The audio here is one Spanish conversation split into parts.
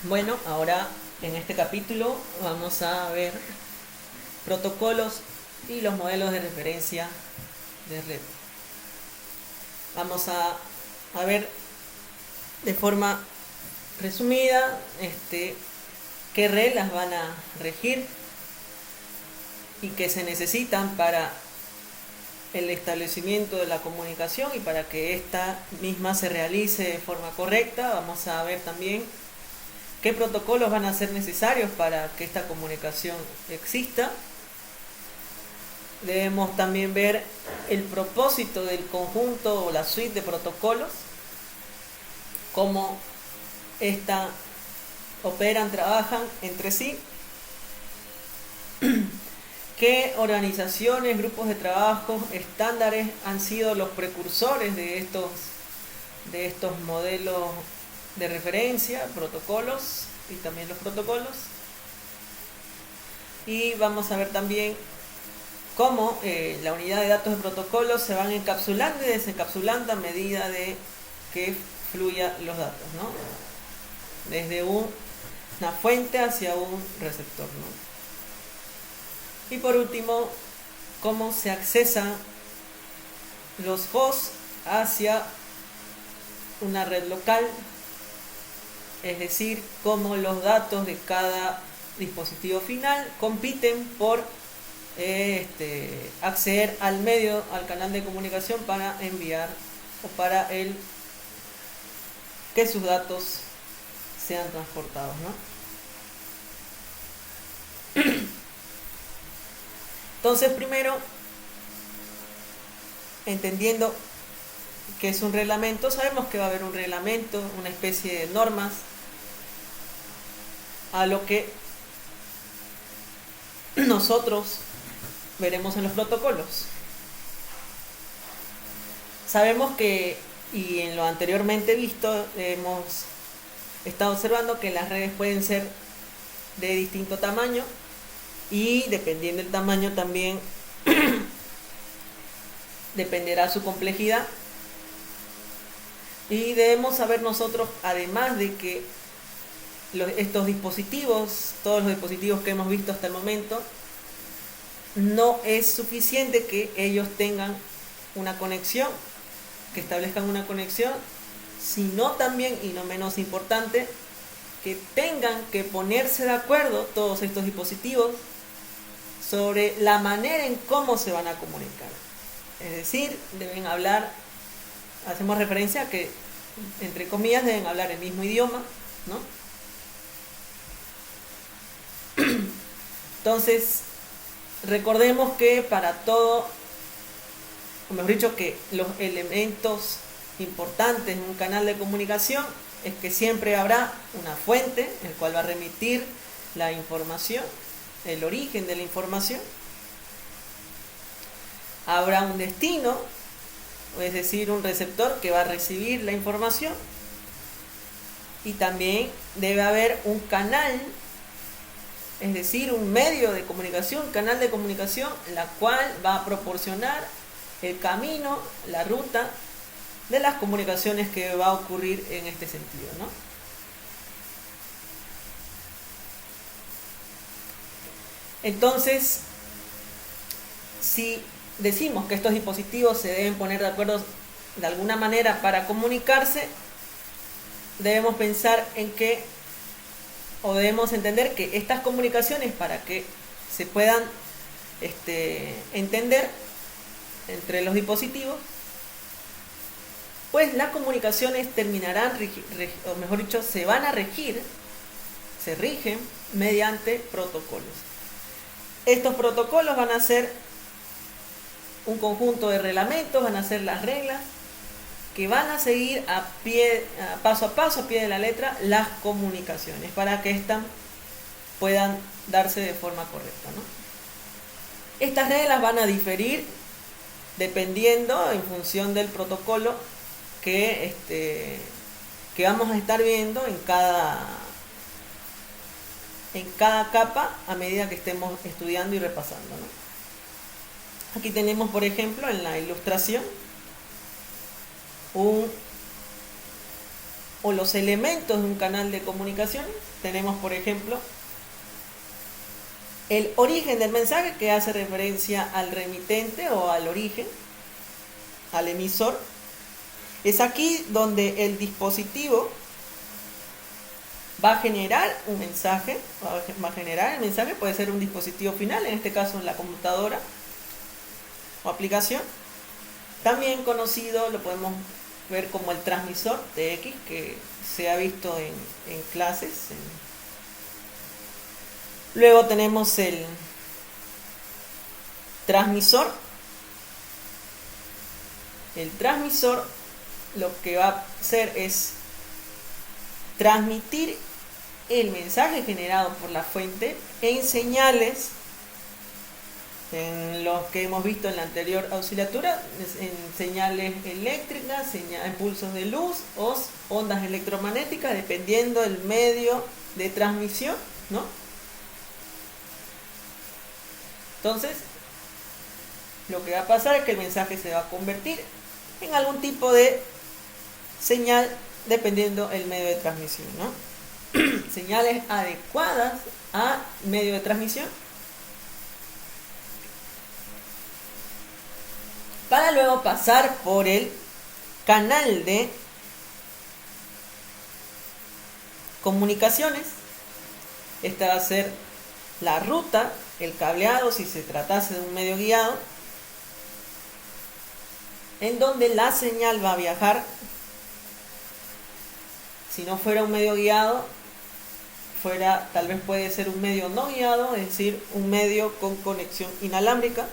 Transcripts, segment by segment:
Bueno, ahora en este capítulo vamos a ver protocolos y los modelos de referencia de red. Vamos a ver de forma resumida qué reglas van a regir y qué se necesitan para el establecimiento de la comunicación y para que esta misma se realice de forma correcta. Vamos a ver también qué protocolos van a ser necesarios para que esta comunicación exista. Debemos también ver el propósito del conjunto o la suite de protocolos, cómo operan, trabajan entre sí, qué organizaciones, grupos de trabajo, estándares han sido los precursores de estos modelos de referencia, protocolos y también los protocolos. Y vamos a ver también cómo la unidad de datos de protocolos se van encapsulando y desencapsulando a medida de que fluyan los datos, ¿no? Desde una fuente hacia un receptor, ¿no? Y por último, cómo se accesan los hosts hacia una red local, es decir, cómo los datos de cada dispositivo final compiten por acceder al medio, al canal de comunicación para enviar o para que sus datos sean transportados, ¿no? Entonces, primero, entendiendo que es un reglamento, sabemos que va a haber un reglamento, una especie de normas, a lo que nosotros veremos en los protocolos. Sabemos que, y en lo anteriormente visto, hemos estado observando que las redes pueden ser de distinto tamaño y dependiendo del tamaño también dependerá su complejidad. Y debemos saber nosotros, además de que estos dispositivos, todos los dispositivos que hemos visto hasta el momento, no es suficiente que ellos tengan una conexión, que establezcan una conexión, sino también, y no menos importante, que tengan que ponerse de acuerdo todos estos dispositivos sobre la manera en cómo se van a comunicar. Es decir, deben hablar, hacemos referencia a que, entre comillas, deben hablar el mismo idioma, ¿no? Entonces, recordemos que para todo, o mejor dicho, que los elementos importantes en un canal de comunicación es que siempre habrá una fuente, el cual va a remitir la información, el origen de la información. Habrá un destino, es decir, un receptor que va a recibir la información. Y también debe haber un canal, es decir, un medio de comunicación, un canal de comunicación, la cual va a proporcionar el camino, la ruta de las comunicaciones que va a ocurrir en este sentido, ¿no? Entonces, si decimos que estos dispositivos se deben poner de acuerdo de alguna manera para comunicarse, debemos pensar en que, o debemos entender que estas comunicaciones, para que se puedan entender entre los dispositivos, pues las comunicaciones terminarán, o mejor dicho, se van a regir, se rigen mediante protocolos. Estos protocolos van a ser un conjunto de reglamentos, van a ser las reglas que van a seguir paso a paso, a pie de la letra, las comunicaciones para que éstas puedan darse de forma correcta, ¿no? Estas reglas van a diferir dependiendo, en función del protocolo que vamos a estar viendo en cada capa a medida que estemos estudiando y repasando, ¿no? Aquí tenemos, por ejemplo, en la ilustración o los elementos de un canal de comunicaciones. Tenemos, por ejemplo, el origen del mensaje, que hace referencia al remitente o al origen, al emisor. Es aquí donde el dispositivo va a generar un mensaje, va a generar el mensaje, puede ser un dispositivo final, en este caso en la computadora o aplicación. También conocido, lo podemos ver como el transmisor TX, que se ha visto en clases. Luego tenemos el transmisor. El transmisor lo que va a hacer es transmitir el mensaje generado por la fuente en señales, en los que hemos visto en la anterior auxiliatura, en señales eléctricas, impulsos de luz o ondas electromagnéticas, dependiendo del medio de transmisión, ¿no? Entonces, lo que va a pasar es que el mensaje se va a convertir en algún tipo de señal dependiendo el medio de transmisión, ¿no? Señales adecuadas a medio de transmisión, para luego pasar por el canal de comunicaciones. Esta va a ser la ruta, el cableado, si se tratase de un medio guiado, en donde la señal va a viajar. Si no fuera un medio guiado, tal vez puede ser un medio no guiado, es decir, un medio con conexión inalámbrica,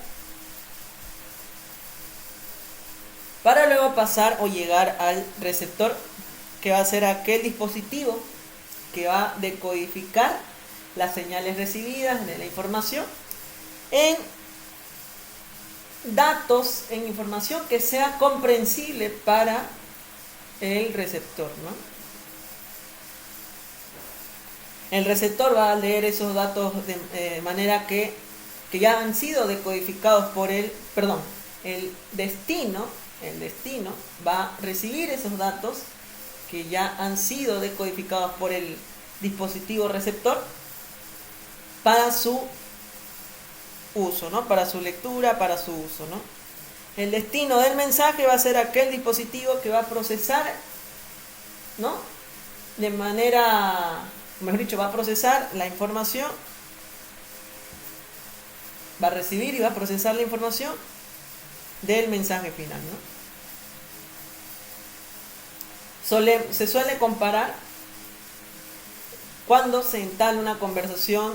para luego pasar o llegar al receptor, que va a ser aquel dispositivo que va a decodificar las señales recibidas de la información en datos, en información que sea comprensible para el receptor, ¿no? El receptor va a leer esos datos de manera que ya han sido decodificados por el destino va a recibir esos datos que ya han sido decodificados por el dispositivo receptor para su uso, ¿no? Para su lectura, para su uso, ¿no? El destino del mensaje va a ser aquel dispositivo que va a procesar, ¿no? De manera, mejor dicho, va a procesar la información, va a recibir y va a procesar la información del mensaje final, ¿no? Se suele comparar cuando se entabla una conversación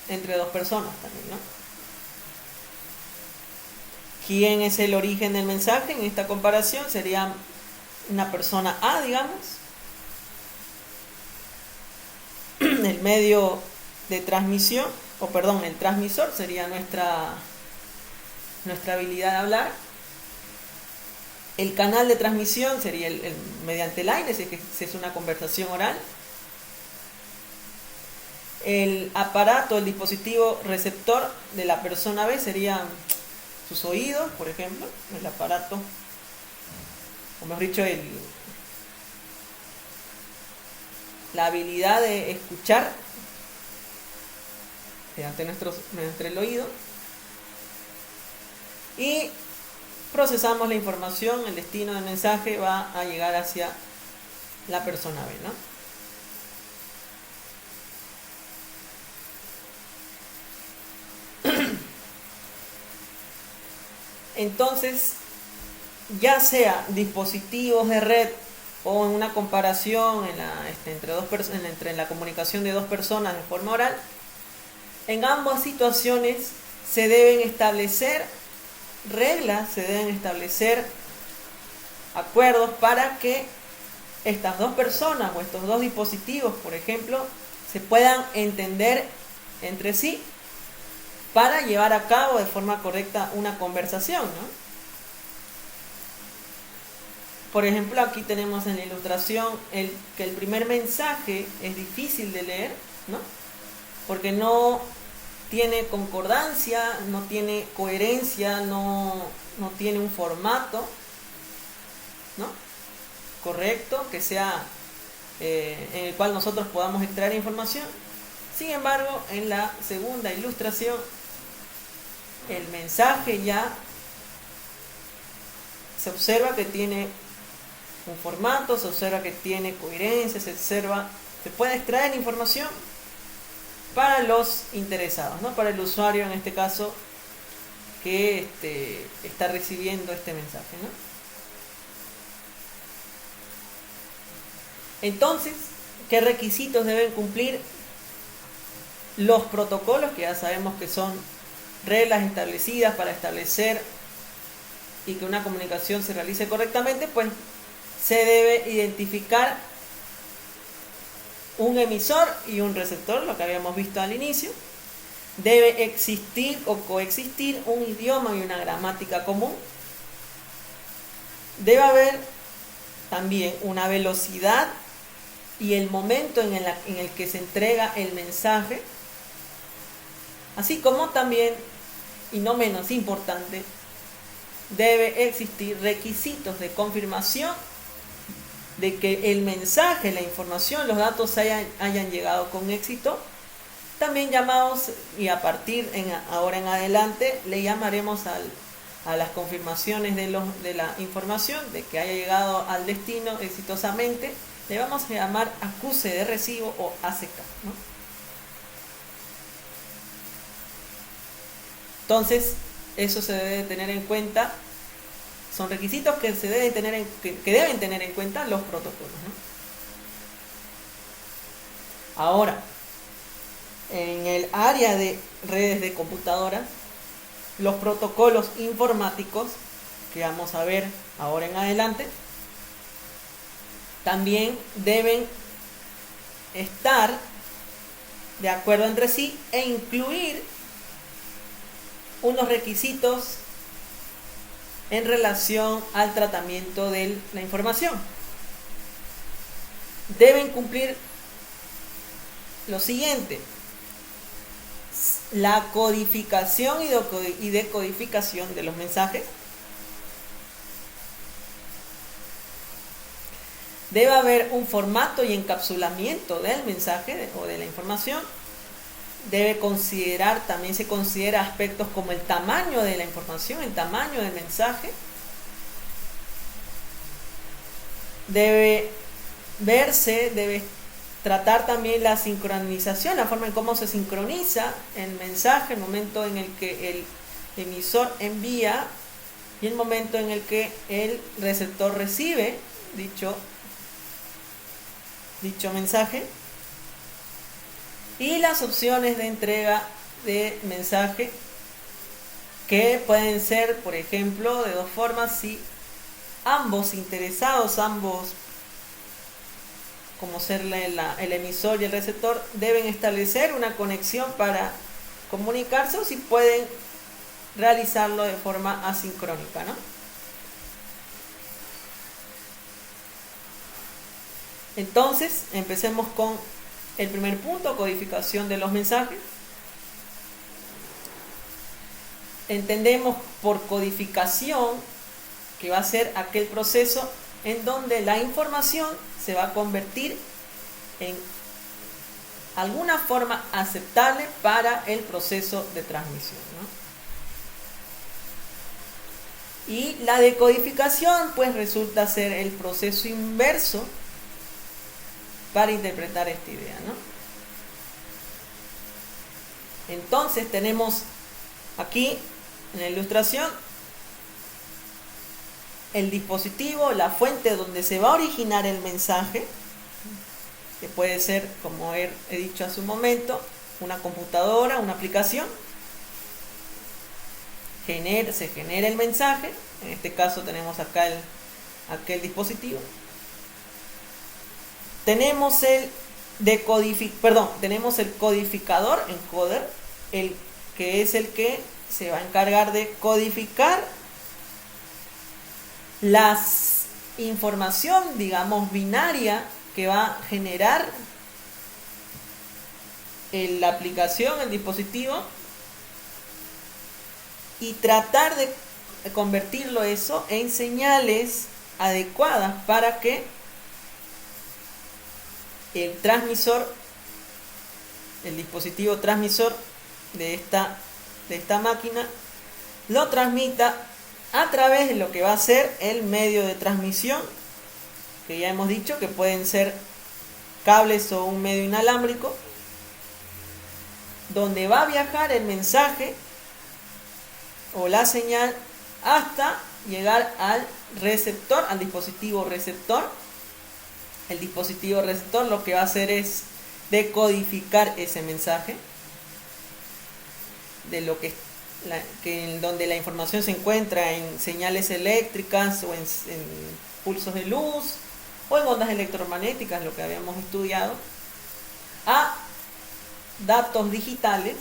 entre dos personas también, ¿no? ¿Quién es el origen del mensaje? En esta comparación sería una persona A, digamos. El medio de transmisión, el transmisor sería nuestra habilidad de hablar. El canal de transmisión sería mediante el aire, si es una conversación oral. El aparato, el dispositivo receptor de la persona B serían sus oídos, por ejemplo, el aparato, o mejor dicho, la habilidad de escuchar mediante el oído. Y procesamos la información, el destino del mensaje va a llegar hacia la persona B, ¿no? Entonces, ya sea dispositivos de red o en una comparación entre la comunicación de dos personas de forma oral, en ambas situaciones se deben establecer reglas, se deben establecer acuerdos para que estas dos personas o estos dos dispositivos, por ejemplo, se puedan entender entre sí para llevar a cabo de forma correcta una conversación, ¿no? Por ejemplo, aquí tenemos en la ilustración que el primer mensaje es difícil de leer, ¿no? Porque no tiene concordancia, no tiene coherencia, no tiene un formato, ¿no? Correcto, que sea en el cual nosotros podamos extraer información. Sin embargo, en la segunda ilustración, el mensaje ya se observa que tiene un formato, se observa que tiene coherencia, se puede extraer información para los interesados, ¿no? Para el usuario en este caso que está recibiendo este mensaje, ¿no? Entonces, ¿qué requisitos deben cumplir los protocolos? Que ya sabemos que son reglas establecidas para establecer y que una comunicación se realice correctamente. Pues se debe identificar un emisor y un receptor, lo que habíamos visto al inicio. Debe existir o coexistir un idioma y una gramática común. Debe haber también una velocidad y el momento en el que se entrega el mensaje, así como también, y no menos importante, debe existir requisitos de confirmación de que el mensaje, la información, los datos hayan llegado con éxito, también llamados, y a partir ahora en adelante le llamaremos a las confirmaciones de la información de que haya llegado al destino exitosamente, le vamos a llamar acuse de recibo o ACK, ¿no? Entonces, eso se debe tener en cuenta. Son requisitos que deben tener en cuenta los protocolos, ¿no? Ahora, en el área de redes de computadoras, los protocolos informáticos, que vamos a ver ahora en adelante, también deben estar de acuerdo entre sí e incluir unos requisitos en relación al tratamiento de la información. Deben cumplir lo siguiente: la codificación y decodificación de los mensajes. Debe haber un formato y encapsulamiento del mensaje o de la información. También se considera aspectos como el tamaño de la información, el tamaño del mensaje. Debe tratar también la sincronización, la forma en cómo se sincroniza el mensaje, el momento en el que el emisor envía y el momento en el que el receptor recibe dicho mensaje, y las opciones de entrega de mensaje, que pueden ser, por ejemplo, de dos formas: si ambos interesados, como ser el emisor y el receptor, deben establecer una conexión para comunicarse, o si pueden realizarlo de forma asincrónica, ¿no? Entonces, empecemos con el primer punto: codificación de los mensajes. Entendemos por codificación que va a ser aquel proceso en donde la información se va a convertir en alguna forma aceptable para el proceso de transmisión, ¿no? Y la decodificación pues resulta ser el proceso inverso para interpretar esta idea, ¿no? Entonces tenemos aquí en la ilustración el dispositivo, la fuente donde se va a originar el mensaje, que puede ser, como he dicho hace un momento, una computadora, una aplicación. Se genera el mensaje, en este caso tenemos acá aquel dispositivo. Tenemos el codificador, encoder, que es el que se va a encargar de codificar la información, digamos, binaria que va a generar la aplicación, el dispositivo, y tratar de convertirlo eso en señales adecuadas para que el transmisor, el dispositivo transmisor de esta máquina, lo transmita a través de lo que va a ser el medio de transmisión, que ya hemos dicho que pueden ser cables o un medio inalámbrico, donde va a viajar el mensaje o la señal hasta llegar al receptor, al dispositivo receptor. El dispositivo receptor lo que va a hacer es decodificar ese mensaje de lo que donde la información se encuentra en señales eléctricas o en pulsos de luz o en ondas electromagnéticas, lo que habíamos estudiado, a datos digitales,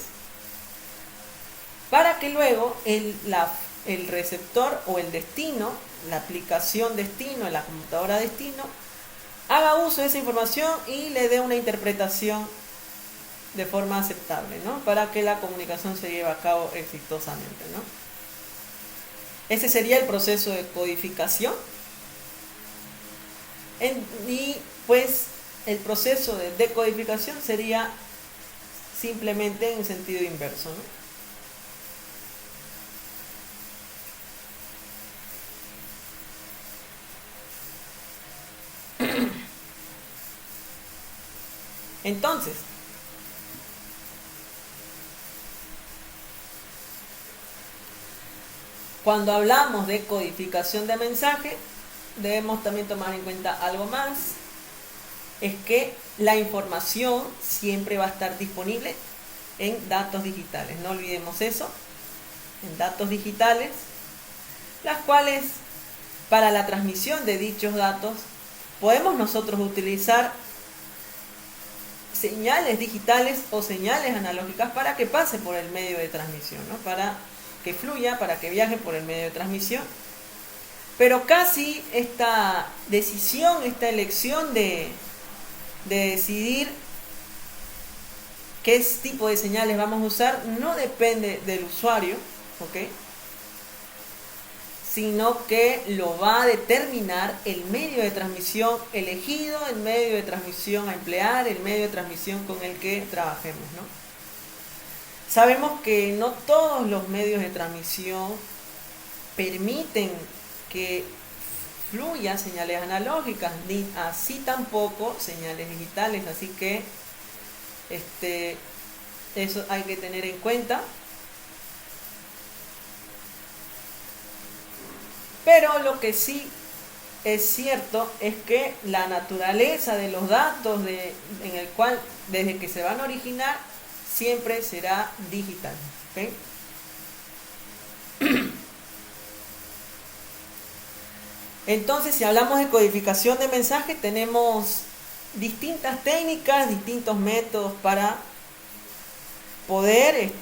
para que luego el receptor o el destino, la aplicación destino, la computadora destino, haga uso de esa información y le dé una interpretación de forma aceptable, ¿no? Para que la comunicación se lleve a cabo exitosamente, ¿no? Ese sería el proceso de codificación. Y pues el proceso de decodificación sería simplemente en sentido inverso, ¿no? Entonces, cuando hablamos de codificación de mensaje, debemos también tomar en cuenta algo más, es que la información siempre va a estar disponible en datos digitales. No olvidemos eso, en datos digitales, las cuales para la transmisión de dichos datos podemos nosotros utilizar señales digitales o señales analógicas para que pase por el medio de transmisión, ¿no? Para que fluya, para que viaje por el medio de transmisión. Pero casi esta decisión, esta elección de decidir qué tipo de señales vamos a usar no depende del usuario, ¿ok? Sino que lo va a determinar el medio de transmisión elegido, el medio de transmisión a emplear, el medio de transmisión con el que trabajemos, ¿no? Sabemos que no todos los medios de transmisión permiten que fluyan señales analógicas, ni así tampoco señales digitales, así que eso hay que tener en cuenta. Pero lo que sí es cierto es que la naturaleza de los datos en el cual desde que se van a originar siempre será digital, ¿okay? Entonces, si hablamos de codificación de mensajes, tenemos distintas técnicas, distintos métodos para poder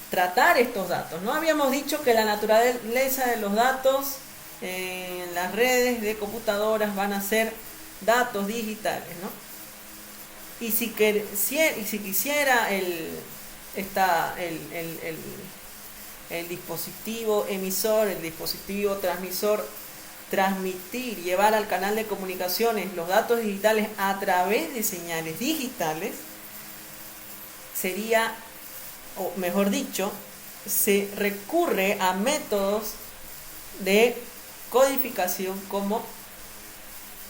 tratar estos datos, ¿no? Habíamos dicho que la naturaleza de los datos en las redes de computadoras van a ser datos digitales, ¿no? Y si quisiera el dispositivo emisor, el dispositivo transmisor, transmitir, llevar al canal de comunicaciones los datos digitales a través de señales digitales, sería, o mejor dicho, se recurre a métodos de codificación como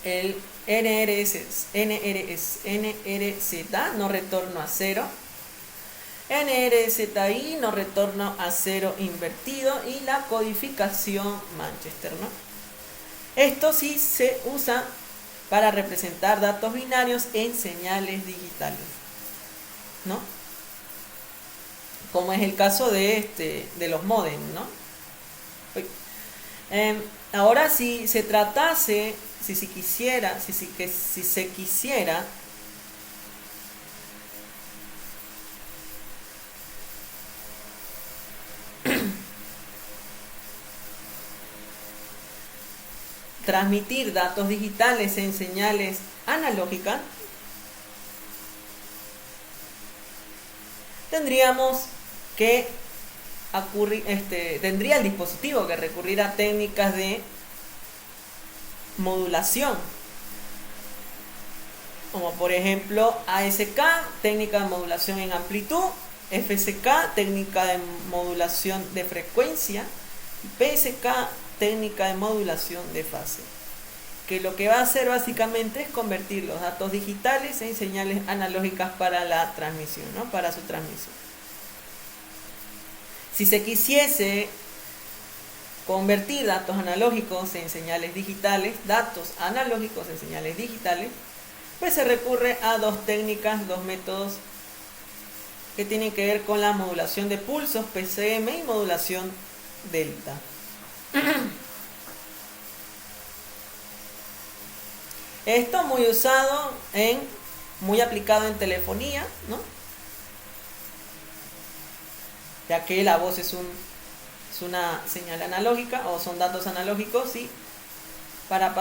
el NRZ, no retorno a cero, NRZI, no retorno a cero invertido, y la codificación Manchester, ¿no? Esto sí se usa para representar datos binarios en señales digitales, ¿no? Como es el caso de los módems, ¿no? Ahora, si se tratase, si se quisiera transmitir datos digitales en señales analógicas, tendríamos que tendría el dispositivo que recurrir a técnicas de modulación, como por ejemplo ASK, técnica de modulación en amplitud, FSK, técnica de modulación de frecuencia, y PSK, técnica de modulación de fase, que lo que va a hacer básicamente es convertir los datos digitales en señales analógicas para la transmisión, ¿no? Para su transmisión. Si se quisiese convertir datos analógicos en señales digitales, pues se recurre a dos técnicas, dos métodos que tienen que ver con la modulación de pulsos, PCM, y modulación delta. Esto muy usado muy aplicado en telefonía, ¿no? Ya que la voz es una señal analógica, o son datos analógicos, y para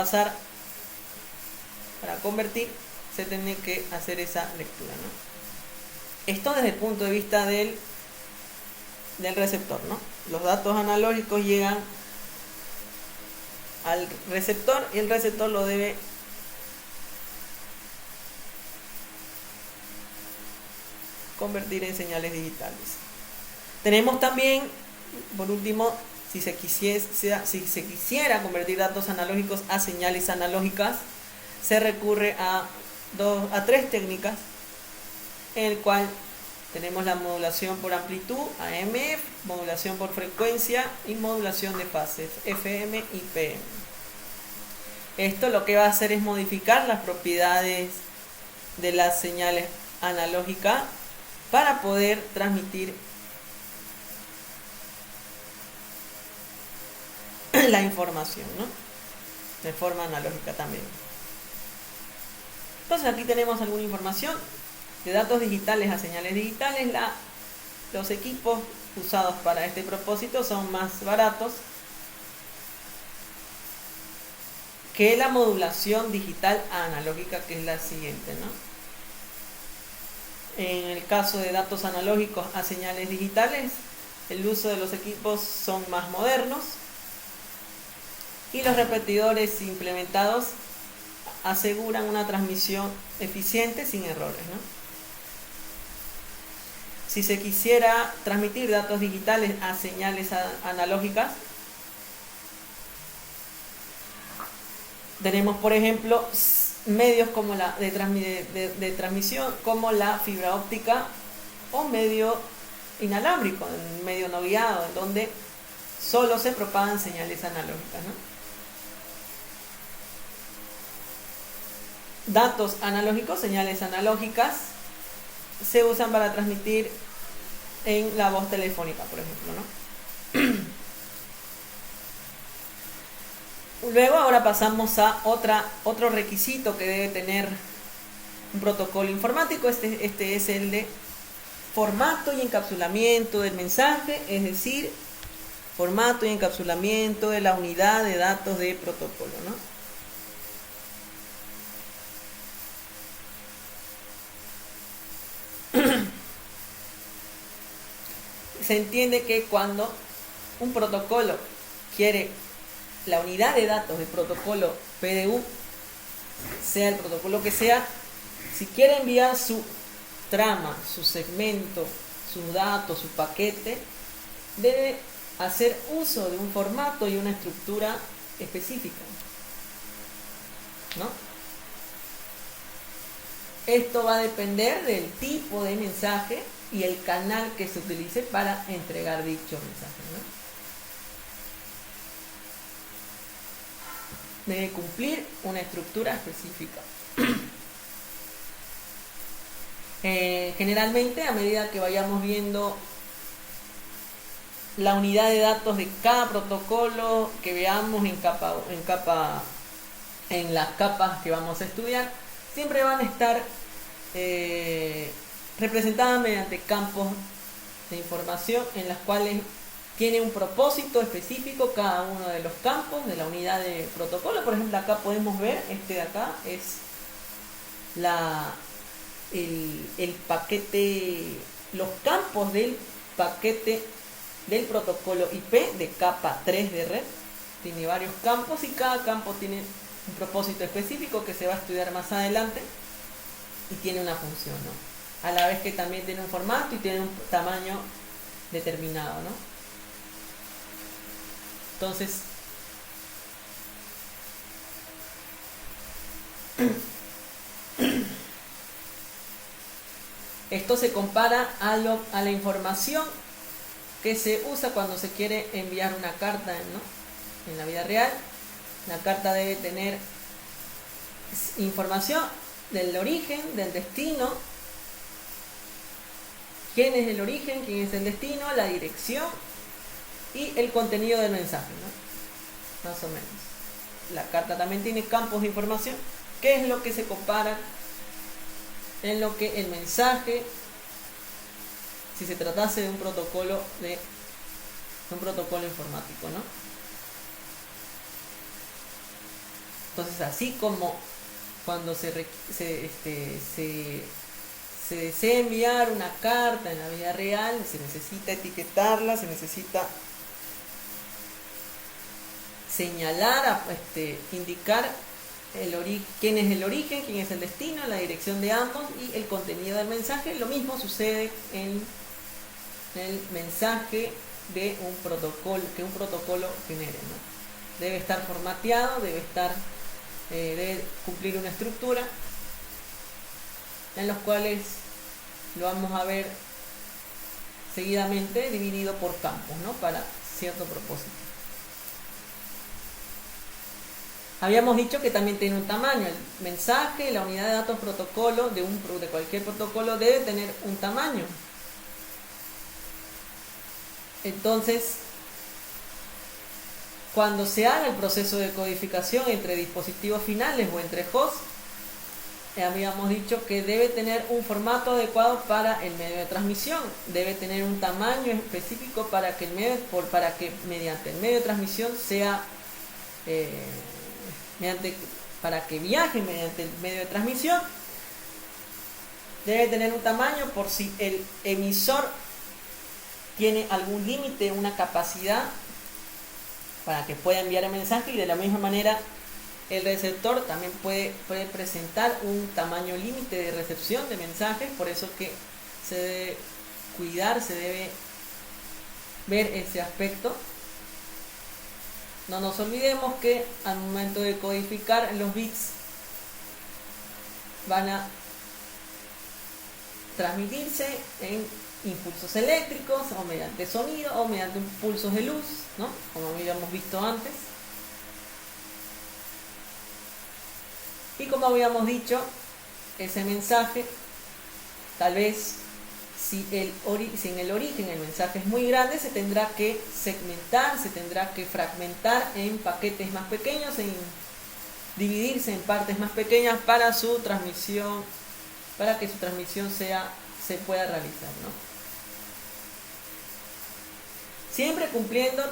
convertir se tiene que hacer esa lectura, ¿no? Esto desde el punto de vista del receptor, ¿no? Los datos analógicos llegan al receptor y el receptor lo debe convertir en señales digitales. Tenemos también, por último, si se quisiera convertir datos analógicos a señales analógicas, se recurre a tres técnicas, en el cual tenemos la modulación por amplitud, AMF, modulación por frecuencia y modulación de fases, FM y PM. Esto lo que va a hacer es modificar las propiedades de las señales analógicas para poder transmitir la información, ¿no? De forma analógica también. Entonces aquí tenemos alguna información de datos digitales a señales digitales. Los equipos usados para este propósito son más baratos que la modulación digital a analógica, que es la siguiente, ¿no? En el caso de datos analógicos a señales digitales, el uso de los equipos son más modernos y los repetidores implementados aseguran una transmisión eficiente sin errores, ¿no? Si se quisiera transmitir datos digitales a señales analógicas, tenemos, por ejemplo, medios como de transmisión, como la fibra óptica, o medio inalámbrico, medio no guiado, en donde solo se propagan señales analógicas, ¿no? Datos analógicos, señales analógicas, se usan para transmitir en la voz telefónica, por ejemplo, ¿no? Luego, ahora pasamos a otro requisito que debe tener un protocolo informático. Este es el de formato y encapsulamiento del mensaje, es decir, formato y encapsulamiento de la unidad de datos de protocolo, ¿no? Se entiende que cuando un protocolo quiere la unidad de datos del protocolo PDU, sea el protocolo que sea, si quiere enviar su trama, su segmento, sus datos, su paquete, debe hacer uso de un formato y una estructura específica, ¿no? Esto va a depender del tipo de mensaje y el canal que se utilice para entregar dicho mensaje, ¿no? Debe cumplir una estructura específica. Generalmente, a medida que vayamos viendo la unidad de datos de cada protocolo que veamos en las capas que vamos a estudiar, siempre van a estar representadas mediante campos de información en las cuales tiene un propósito específico cada uno de los campos de la unidad de protocolo. Por ejemplo, acá podemos ver, este de acá es el paquete, los campos del paquete del protocolo IP de capa 3 de red. Tiene varios campos y cada campo tiene un propósito específico que se va a estudiar más adelante. y tiene una función, ¿no? A la vez que también tiene un formato y tiene un tamaño determinado, ¿no? Entonces, esto se compara a la información que se usa cuando se quiere enviar una carta, ¿no? En la vida real. La carta debe tener información del origen, del destino, quién es el origen, quién es el destino, la dirección y el contenido del mensaje, ¿no? Más o menos. La carta también tiene campos de información, que es lo que se compara en lo que el mensaje, si se tratase de un protocolo informático, ¿no? Entonces, así como cuando se desea enviar una carta en la vida real, se necesita etiquetarla, se necesita señalar, indicar quién es el origen, quién es el destino, la dirección de ambos y el contenido del mensaje. Lo mismo sucede en el mensaje de un protocolo, que un protocolo genere, ¿no? Debe estar formateado, debe cumplir una estructura en los cuales lo vamos a ver seguidamente dividido por campos, ¿no? Para cierto propósito. Habíamos dicho que también tiene un tamaño. El mensaje, la unidad de datos protocolo de cualquier protocolo debe tener un tamaño. Entonces, cuando se haga el proceso de codificación entre dispositivos finales o entre hosts, habíamos dicho que debe tener un formato adecuado para el medio de transmisión, debe tener un tamaño específico para que mediante el medio de transmisión sea para que viaje mediante el medio de transmisión, debe tener un tamaño por si el emisor tiene algún límite, una capacidad para que pueda enviar el mensaje, y de la misma manera el receptor también puede presentar un tamaño límite de recepción de mensajes. Por eso que se debe cuidar, se debe ver ese aspecto. No nos olvidemos que al momento de codificar, los bits van a transmitirse en impulsos eléctricos o mediante sonido o mediante impulsos de luz, ¿no? Como habíamos visto antes. Y como habíamos dicho, ese mensaje, tal vez si en el origen el mensaje es muy grande, se tendrá que segmentar, se tendrá que fragmentar en paquetes más pequeños, dividirse en partes más pequeñas para que su transmisión se pueda realizar, ¿no? Siempre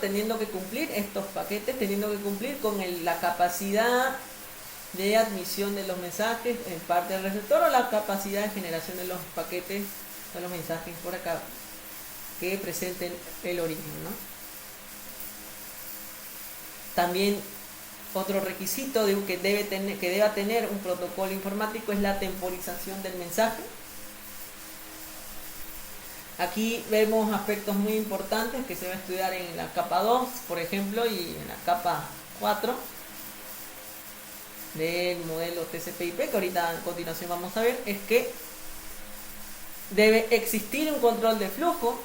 teniendo que cumplir estos paquetes, teniendo que cumplir con la capacidad de admisión de los mensajes en parte del receptor, o la capacidad de generación de los paquetes o los mensajes por acá que presenten el origen, ¿no? También otro requisito que deba tener un protocolo informático es la temporización del mensaje. Aquí vemos aspectos muy importantes que se va a estudiar en la capa 2, por ejemplo, y en la capa 4 del modelo TCP/IP, que ahorita a continuación vamos a ver. Es que debe existir un control de flujo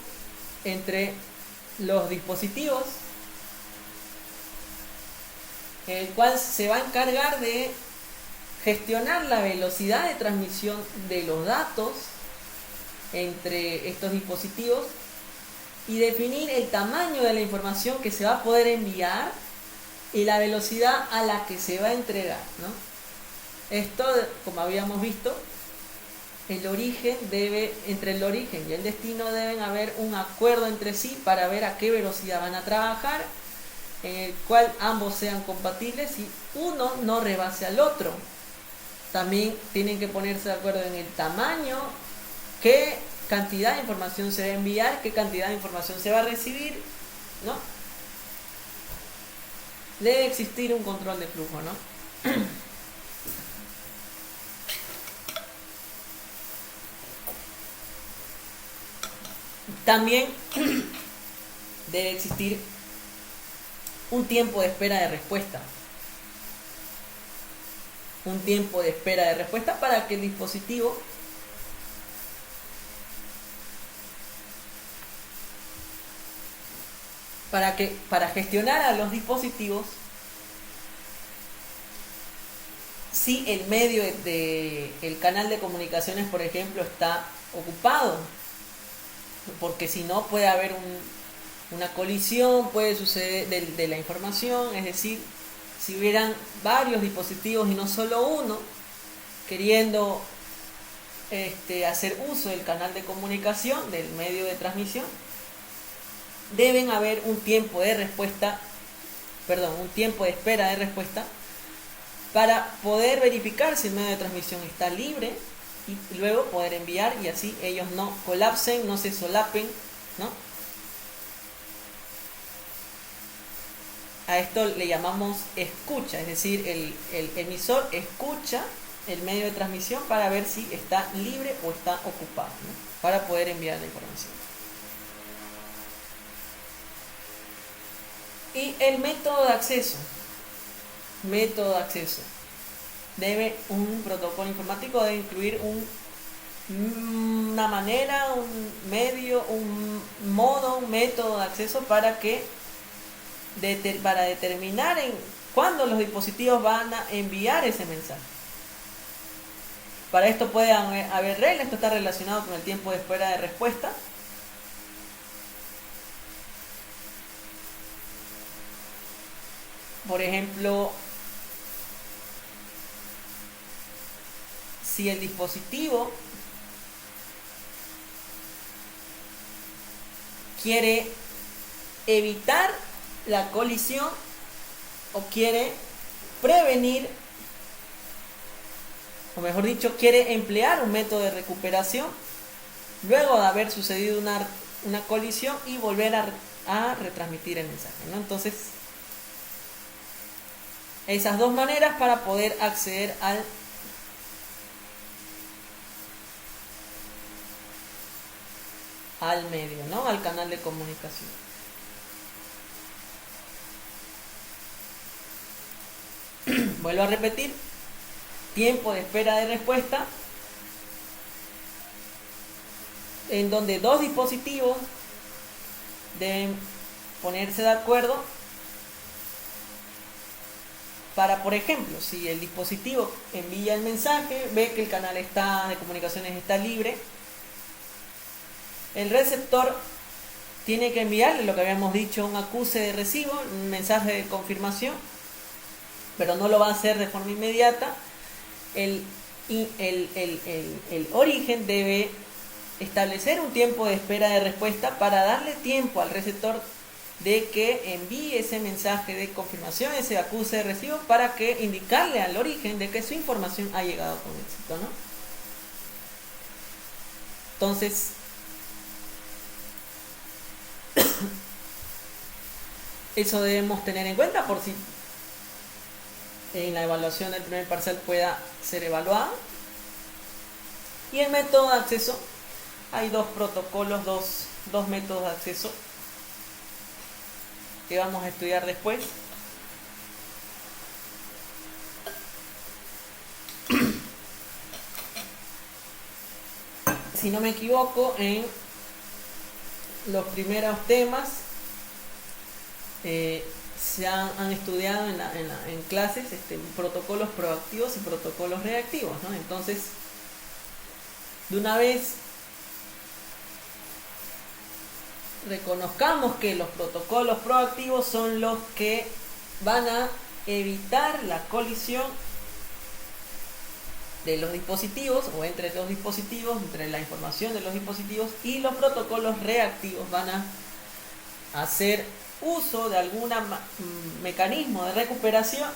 entre los dispositivos, el cual se va a encargar de gestionar la velocidad de transmisión de los datos entre estos dispositivos y definir el tamaño de la información que se va a poder enviar y la velocidad a la que se va a entregar, ¿no? Esto, como habíamos visto, entre el origen y el destino deben haber un acuerdo entre sí para ver a qué velocidad van a trabajar, en el cual ambos sean compatibles y uno no rebase al otro. También tienen que ponerse de acuerdo en el tamaño, qué cantidad de información se va a enviar, qué cantidad de información se va a recibir, ¿no? Debe existir un control de flujo, ¿no? También debe existir un tiempo de espera de respuesta. Un tiempo de espera de respuesta para que el dispositivo para gestionar a los dispositivos, si el medio el canal de comunicaciones, por ejemplo, está ocupado, porque si no puede haber una colisión, puede suceder de la información, es decir, si hubieran varios dispositivos y no solo uno queriendo hacer uso del canal de comunicación, del medio de transmisión, deben haber un tiempo de respuesta, un tiempo de espera de respuesta para poder verificar si el medio de transmisión está libre y luego poder enviar, y así ellos no colapsen, no se solapen, ¿no? A esto le llamamos escucha, es decir, el emisor escucha el medio de transmisión para ver si está libre o está ocupado, ¿no? Para poder enviar la información. Y el método de acceso. Un protocolo informático debe incluir una manera, un medio, un modo, un método de acceso para determinar cuándo los dispositivos van a enviar ese mensaje. Para esto puede haber reglas, esto está relacionado con el tiempo de espera de respuesta. Por ejemplo, si el dispositivo quiere evitar la colisión o quiere prevenir, o mejor dicho, quiere emplear un método de recuperación luego de haber sucedido una colisión y volver a retransmitir el mensaje, ¿no? Entonces, esas dos maneras para poder acceder al medio, ¿no? Al canal de comunicación. Vuelvo a repetir, tiempo de espera de respuesta, en donde dos dispositivos deben ponerse de acuerdo para, por ejemplo, si el dispositivo envía el mensaje, ve que el canal de comunicaciones está libre, el receptor tiene que enviarle lo que habíamos dicho, un acuse de recibo, un mensaje de confirmación, pero no lo va a hacer de forma inmediata. El origen debe establecer un tiempo de espera de respuesta para darle tiempo al receptor de que envíe ese mensaje de confirmación, ese acuse de recibo, para que indicarle al origen de que su información ha llegado con éxito, ¿no? Entonces, eso debemos tener en cuenta por si en la evaluación del primer parcial pueda ser evaluado. Y el método de acceso, hay dos protocolos, dos métodos de acceso que vamos a estudiar después. Si no me equivoco, en los primeros temas se han estudiado en clases protocolos proactivos y protocolos reactivos, ¿no? Entonces, de una vez reconozcamos que los protocolos proactivos son los que van a evitar la colisión de los dispositivos o entre los dispositivos, entre la información de los dispositivos, y los protocolos reactivos van a hacer uso de algún mecanismo de recuperación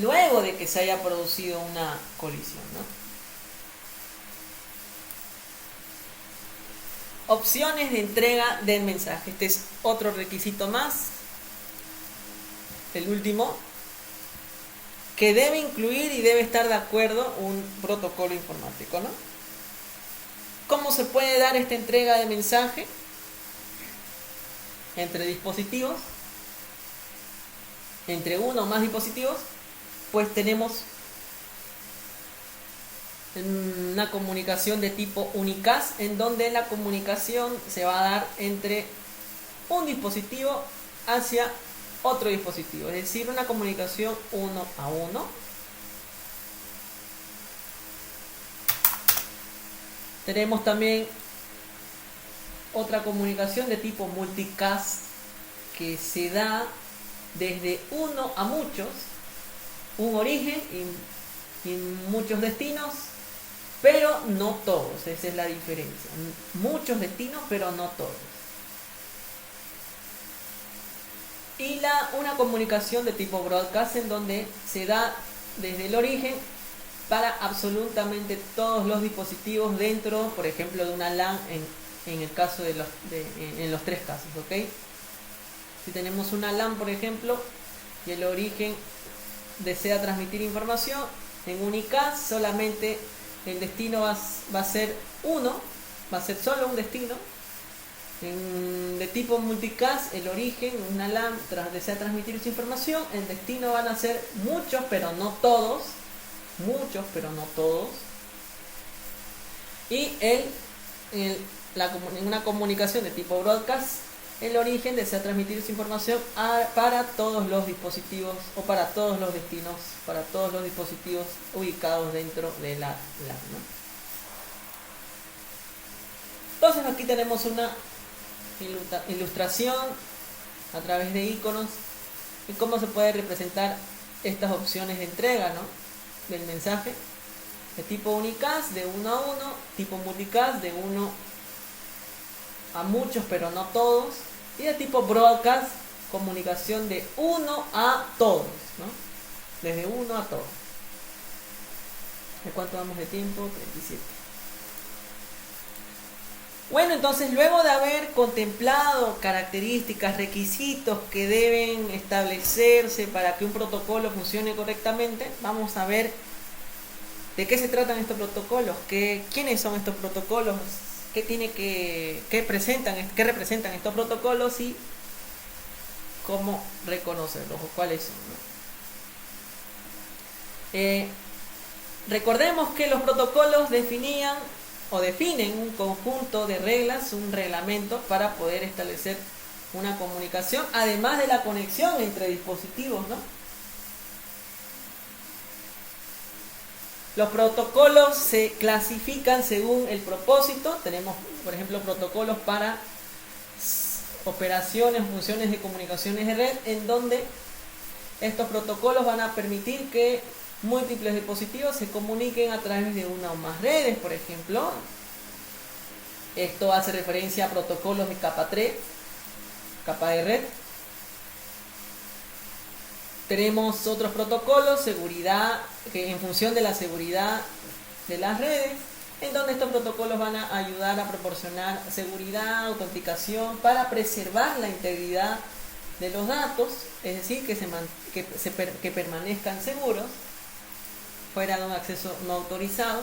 luego de que se haya producido una colisión, ¿no? Opciones de entrega del mensaje. Este es otro requisito más, el último, que debe incluir y debe estar de acuerdo un protocolo informático, ¿no? ¿Cómo se puede dar esta entrega de mensaje entre dispositivos? Entre uno o más dispositivos, pues tenemos una comunicación de tipo unicast, en donde la comunicación se va a dar entre un dispositivo hacia otro dispositivo, es decir, una comunicación uno a uno. Tenemos también otra comunicación de tipo multicast, que se da desde uno a muchos, un origen y muchos destinos, pero no todos. Esa es la diferencia. Muchos destinos, pero no todos. Y una comunicación de tipo broadcast, en donde se da desde el origen para absolutamente todos los dispositivos dentro, por ejemplo, de una LAN, en el caso en los tres casos, ¿ok? Si tenemos una LAN, por ejemplo, y el origen desea transmitir información, en unicast solamente el destino va a ser uno, va a ser solo un destino. De tipo multicast, el origen, una LAN desea transmitir esa información, el destino van a ser muchos, pero no todos. Muchos, pero no todos. Y en una comunicación de tipo broadcast, el origen desea transmitir esa información para todos los dispositivos, o para todos los destinos, para todos los dispositivos ubicados dentro de la LAN, ¿no? Entonces aquí tenemos una ilustración a través de iconos y cómo se puede representar estas opciones de entrega, ¿no?, del mensaje. De tipo unicast, de uno a uno; tipo multicast, de uno a muchos pero no todos; y de tipo broadcast, comunicación de uno a todos, ¿no?, desde uno a todos. ¿De cuánto vamos de tiempo? 37. Bueno, entonces, luego de haber contemplado características, requisitos que deben establecerse para que un protocolo funcione correctamente, vamos a ver de qué se tratan estos protocolos, quiénes son estos protocolos, qué representan estos protocolos y cómo reconocerlos o cuáles son, ¿no? Recordemos que los protocolos definen un conjunto de reglas, un reglamento para poder establecer una comunicación, además de la conexión entre dispositivos, ¿no? Los protocolos se clasifican según el propósito. Tenemos, por ejemplo, protocolos para operaciones, funciones de comunicaciones de red, en donde estos protocolos van a permitir que múltiples dispositivos se comuniquen a través de una o más redes, por ejemplo. Esto hace referencia a protocolos de capa 3, capa de red. Tenemos otros protocolos, seguridad, que en función de la seguridad de las redes, en donde estos protocolos van a ayudar a proporcionar seguridad, autenticación, para preservar la integridad de los datos, es decir, que permanezcan seguros fuera de un acceso no autorizado.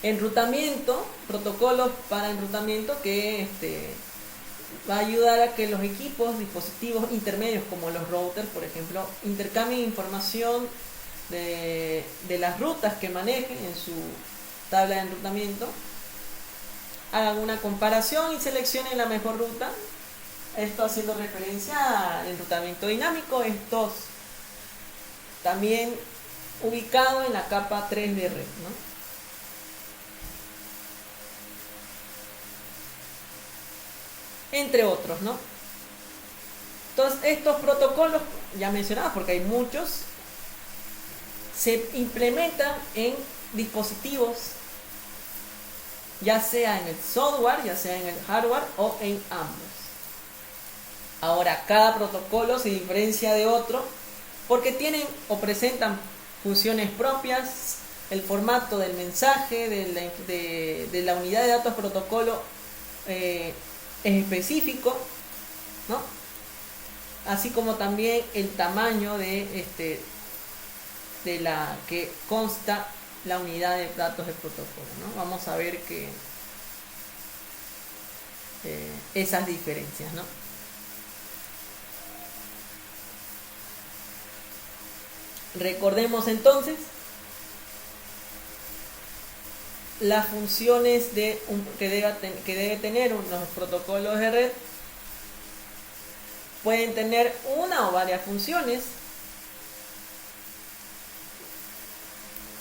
Enrutamiento, protocolos para enrutamiento que va a ayudar a que los dispositivos intermedios como los routers, por ejemplo, intercambien información de las rutas que manejen en su tabla de enrutamiento, hagan una comparación y seleccionen la mejor ruta. Esto haciendo referencia al enrutamiento dinámico, estos también ubicado en la capa 3 de red, ¿no? Entre otros, ¿no? Entonces, estos protocolos ya mencionados, porque hay muchos, se implementan en dispositivos, ya sea en el software, ya sea en el hardware o en ambos. Ahora, cada protocolo se diferencia de otro porque tienen o presentan funciones propias. El formato del mensaje, de la unidad de datos protocolo es específico, ¿no? Así como también el tamaño de la que consta la unidad de datos del protocolo, ¿no? Vamos a ver que esas diferencias, ¿no? Recordemos entonces las funciones que debe tener los protocolos de red. Pueden tener una o varias funciones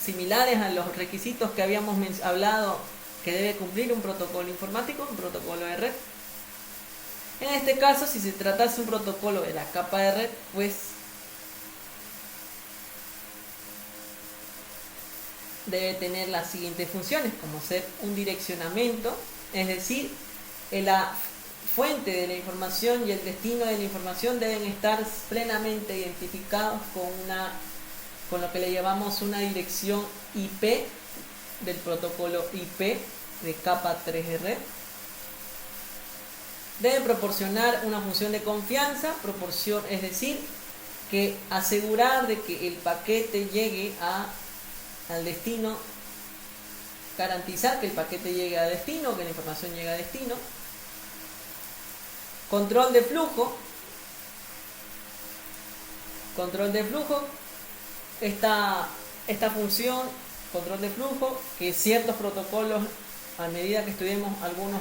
similares a los requisitos que habíamos hablado que debe cumplir un protocolo informático, un protocolo de red. En este caso, si se tratase un protocolo de la capa de red, pues debe tener las siguientes funciones, como ser un direccionamiento, es decir, la fuente de la información y el destino de la información deben estar plenamente identificados con lo que le llamamos una dirección IP del protocolo IP de capa 3 de red. Deben proporcionar una función de confianza, es decir, que asegurar de que el paquete llegue al destino, garantizar que el paquete llegue a destino, que la información llegue a destino. Control de flujo. Esta función, control de flujo, que ciertos protocolos, a medida que estudiemos, algunos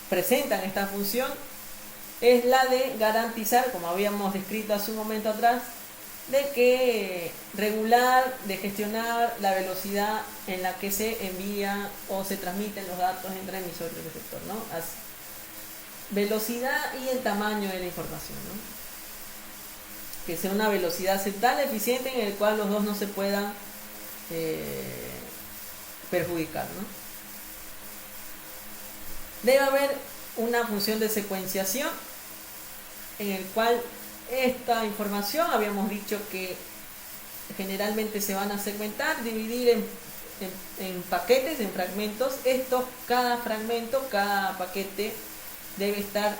presentan esta función, es la de garantizar, como habíamos descrito hace un momento atrás, de gestionar la velocidad en la que se envían o se transmiten los datos entre emisor y receptor, ¿no? Velocidad y el tamaño de la información, ¿no? Que sea una velocidad aceptable, eficiente, en el cual los dos no se puedan perjudicar, ¿no? Debe haber una función de secuenciación en el cual esta información, habíamos dicho que generalmente se van a segmentar, dividir en paquetes, en fragmentos. Cada fragmento, cada paquete debe estar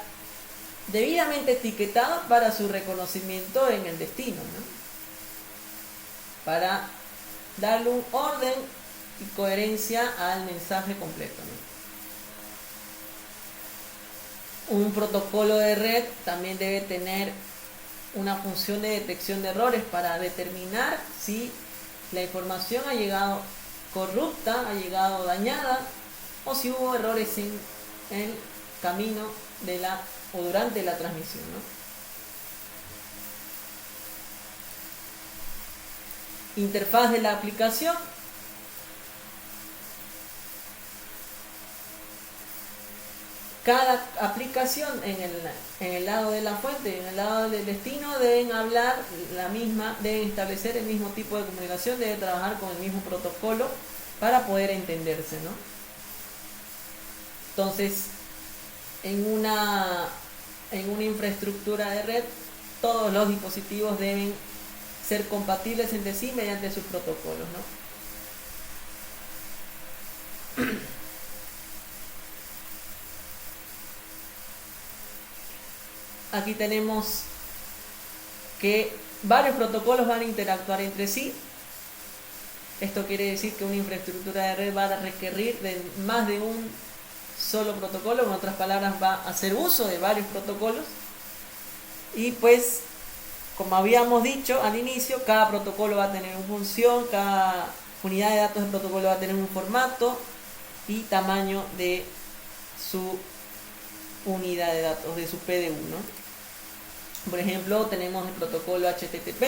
debidamente etiquetado para su reconocimiento en el destino, ¿no? Para darle un orden y coherencia al mensaje completo, ¿no? Un protocolo de red también debe tener una función de detección de errores para determinar si la información ha llegado corrupta, ha llegado dañada, o si hubo errores en el camino o durante la transmisión, ¿no? Interfaz de la aplicación. Cada aplicación en el lado de la fuente y en el lado del destino deben establecer el mismo tipo de comunicación, deben trabajar con el mismo protocolo para poder entenderse, ¿no? Entonces, en una infraestructura de red, todos los dispositivos deben ser compatibles entre sí mediante sus protocolos, ¿no? Aquí tenemos que varios protocolos van a interactuar entre sí. Esto quiere decir que una infraestructura de red va a requerir de más de un solo protocolo, en otras palabras va a hacer uso de varios protocolos. Y pues, como habíamos dicho al inicio, cada protocolo va a tener una función, cada unidad de datos del protocolo va a tener un formato y tamaño de su unidad de datos, de su PDU, ¿no? Por ejemplo, tenemos el protocolo HTTP,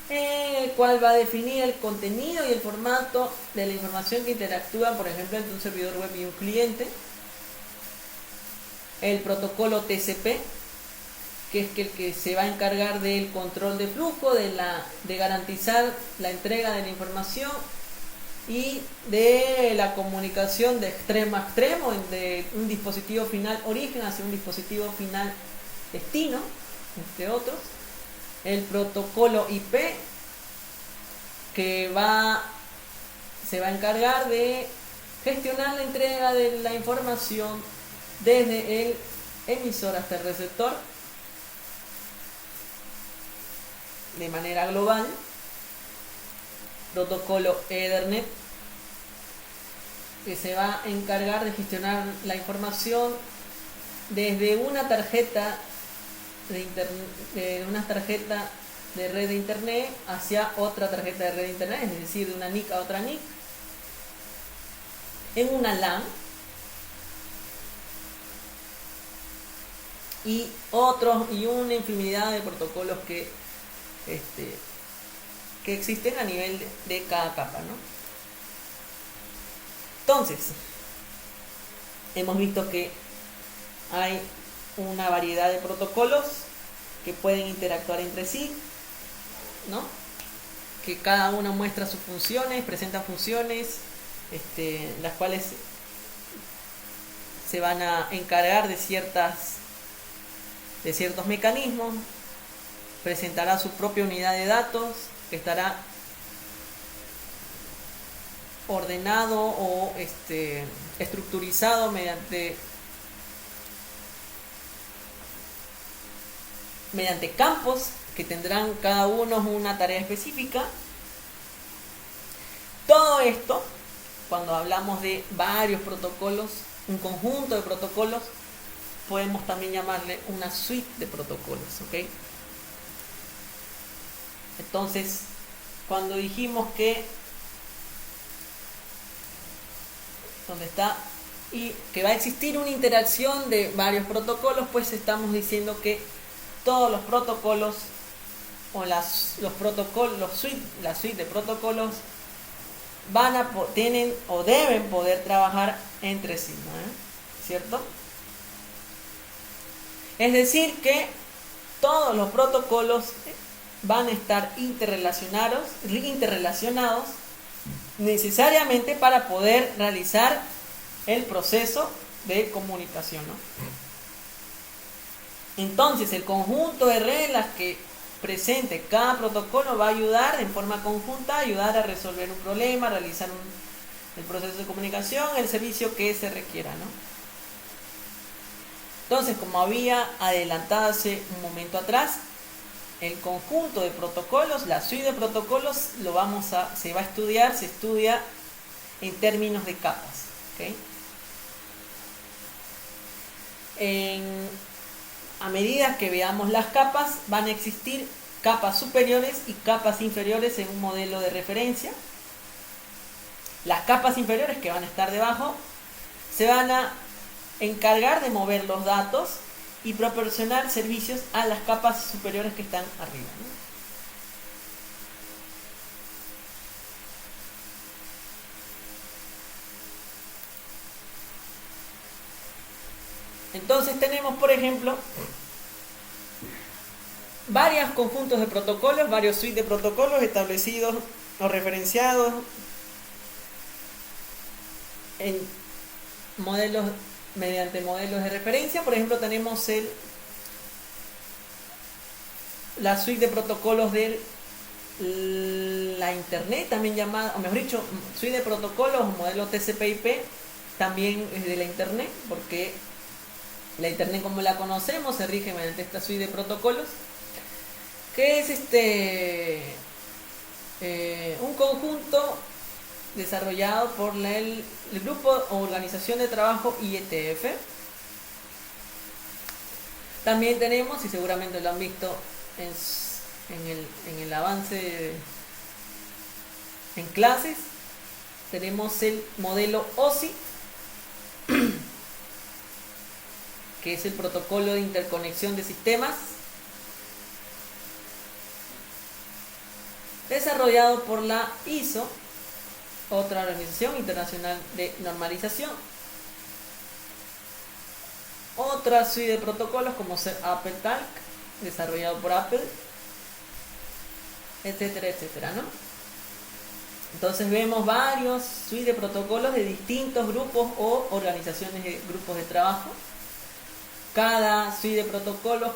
el cual va a definir el contenido y el formato de la información que interactúa, por ejemplo, entre un servidor web y un cliente. El protocolo TCP, que es el que se va a encargar del control de flujo, de garantizar la entrega de la información y de la comunicación de extremo a extremo, de un dispositivo final origen hacia un dispositivo final destino, entre otros. El protocolo IP, que se va a encargar de gestionar la entrega de la información desde el emisor hasta el receptor. de manera global, protocolo Ethernet, que se va a encargar de gestionar la información desde una tarjeta de una tarjeta de red de internet hacia otra tarjeta de red de internet, es decir, de una NIC a otra NIC, en una LAN, y una infinidad de protocolos que existen a nivel de cada capa, ¿no? Entonces, hemos visto que hay una variedad de protocolos que pueden interactuar entre sí, ¿no? Que cada uno muestra sus funciones, presenta funciones, las cuales se van a encargar de ciertos mecanismos. Presentará su propia unidad de datos que estará ordenado o estructurizado mediante campos que tendrán cada uno una tarea específica. Todo esto, cuando hablamos de varios protocolos, un conjunto de protocolos, podemos también llamarle una suite de protocolos, ¿ok? Entonces, cuando dijimos que va a existir una interacción de varios protocolos, pues estamos diciendo que todos los protocolos o la suite de protocolos tienen o deben poder trabajar entre sí, ¿no? ¿Cierto? Es decir que todos los protocolos van a estar interrelacionados necesariamente para poder realizar el proceso de comunicación, ¿no? Entonces, el conjunto de reglas que presente cada protocolo va a ayudar en forma conjunta, ayudar a resolver un problema, realizar el proceso de comunicación, el servicio que se requiera, ¿no? Entonces, como había adelantado hace un momento atrás, el conjunto de protocolos, la suite de protocolos, se estudia en términos de capas, ¿okay? A medida que veamos las capas, van a existir capas superiores y capas inferiores en un modelo de referencia. Las capas inferiores, que van a estar debajo, se van a encargar de mover los datos y proporcionar servicios a las capas superiores que están arriba, ¿no? Entonces tenemos, por ejemplo, varios conjuntos de protocolos, varios suites de protocolos establecidos o referenciados en modelos, mediante modelos de referencia. Por ejemplo, tenemos la suite de protocolos de la internet, también llamada, o mejor dicho, suite de protocolos o modelo TCP/IP, también es de la internet, porque la internet como la conocemos se rige mediante esta suite de protocolos, que es un conjunto desarrollado por el grupo o organización de trabajo IETF. También tenemos, y seguramente lo han visto en el avance en clases, tenemos el modelo OSI, que es el protocolo de interconexión de sistemas, desarrollado por la ISO, otra organización internacional de normalización. Otra suite de protocolos como AppleTalk, desarrollado por Apple, etcétera, etcétera, ¿no? Entonces vemos varios suites de protocolos de distintos grupos o organizaciones de grupos de trabajo. Cada suite de protocolos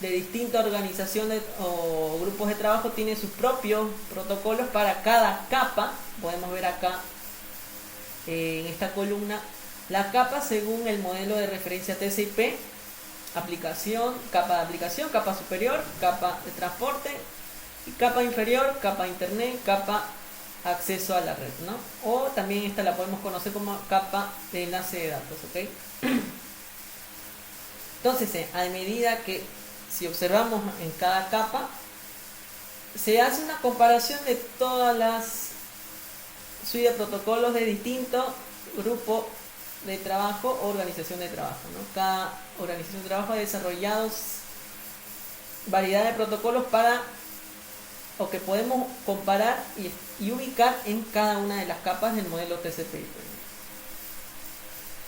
de distintas organizaciones o grupos de trabajo tiene sus propios protocolos para cada capa. Podemos ver acá en esta columna la capa según el modelo de referencia TCP, aplicación, capa superior, capa de transporte, y capa inferior, capa internet, capa acceso a la red, ¿no? O también esta la podemos conocer como capa de enlace de datos, ¿ok? Entonces, a medida que, si observamos en cada capa, se hace una comparación de todas las suites de protocolos de distintos grupos de trabajo o organización de trabajo, ¿no? Cada organización de trabajo ha desarrollado variedad de protocolos o que podemos comparar y ubicar en cada una de las capas del modelo TCP/IP.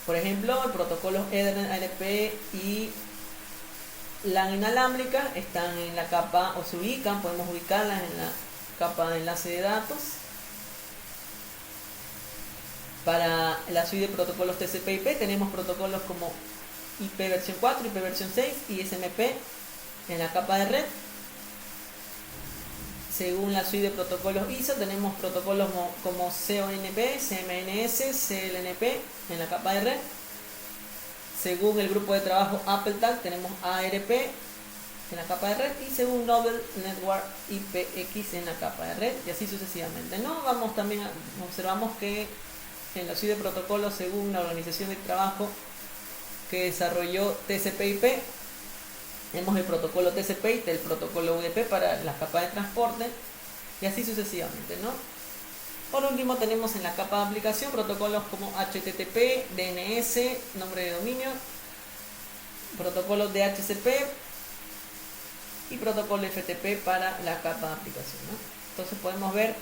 Por ejemplo, el protocolo Ethernet, ARP y LAN inalámbrica están en la capa, o se ubican, podemos ubicarlas en la capa de enlace de datos. Para la suite de protocolos TCP/IP tenemos protocolos como IP versión 4, IP versión 6 y SMP en la capa de red. Según la suite de protocolos ISO tenemos protocolos como CONP, CMNS, CLNP en la capa de red. Según el grupo de trabajo AppleTag tenemos ARP en la capa de red, y según Novel Network IPX en la capa de red, y así sucesivamente, ¿no? Observamos que en la suite de protocolos, según la organización de trabajo que desarrolló TCP/IP, tenemos el protocolo TCP y el protocolo UDP para la capa de transporte, y así sucesivamente, ¿no? Por último tenemos en la capa de aplicación protocolos como HTTP, DNS, nombre de dominio, protocolos DHCP y protocolo FTP para la capa de aplicación, ¿no? Entonces podemos ver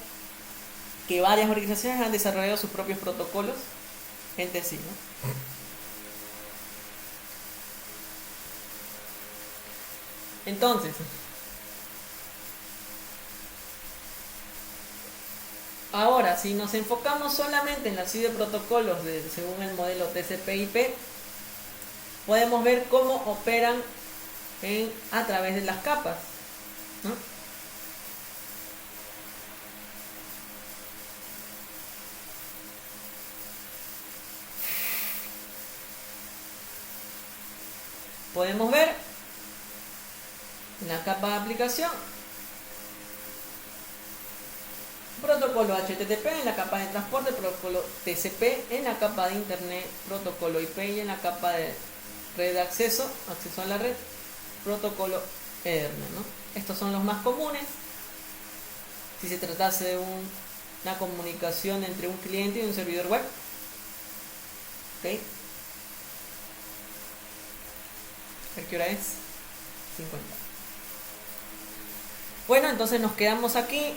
que varias organizaciones han desarrollado sus propios protocolos entre sí, ¿no? Entonces, ahora, si nos enfocamos solamente en la suite de protocolos según el modelo TCP/IP, podemos ver cómo operan a través de las capas, ¿no? Podemos ver en la capa de aplicación protocolo HTTP en la capa de transporte, protocolo TCP en la capa de internet, protocolo IP y en la capa de red de acceso a la red, protocolo Ethernet, ¿no? Estos son los más comunes si se tratase de una comunicación entre un cliente y un servidor web. ¿Ok? ¿A qué hora es? 50. Bueno, entonces nos quedamos aquí.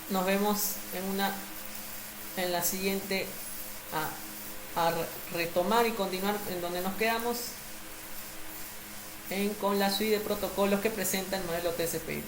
Nos vemos en la siguiente a retomar y continuar en donde nos quedamos con la suite de protocolos que presenta el modelo TCP/IP.